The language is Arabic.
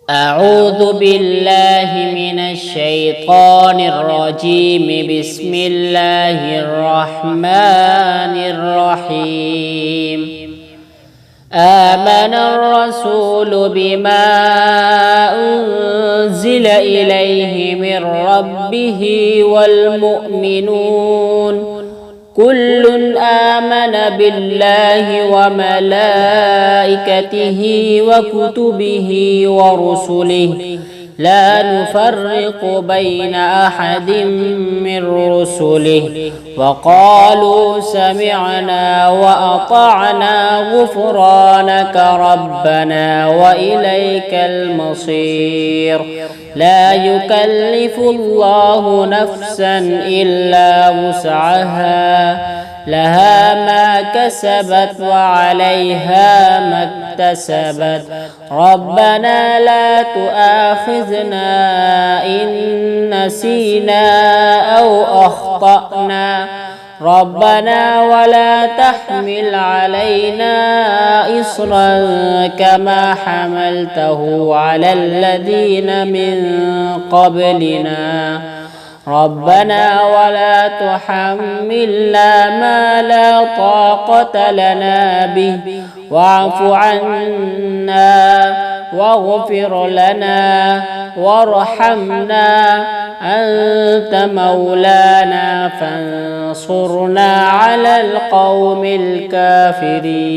أعوذ بالله من الشيطان الرجيم. بسم الله الرحمن الرحيم. آمن الرسول بما أنزل إليه من ربه والمؤمنون كل آمن بالله وملائكته وكتبه ورسله لا نفرق بين أحد من رسله وقالوا سمعنا وأطعنا غفرانك ربنا وإليك المصير. لا يكلف الله نفسا إلا وسعها لها ما كسبت وعليها ما اكتسبت. ربنا لا تؤاخذنا إن نسينا أو أخطأنا ربنا ولا تحمل علينا إصرا كما حملته على الذين من قبلنا ربنا ولا تحملنا ما لا طاقة لنا به واعف عنا واغفر لنا وارحمنا أنت مولانا فانصرنا على القوم الكافرين.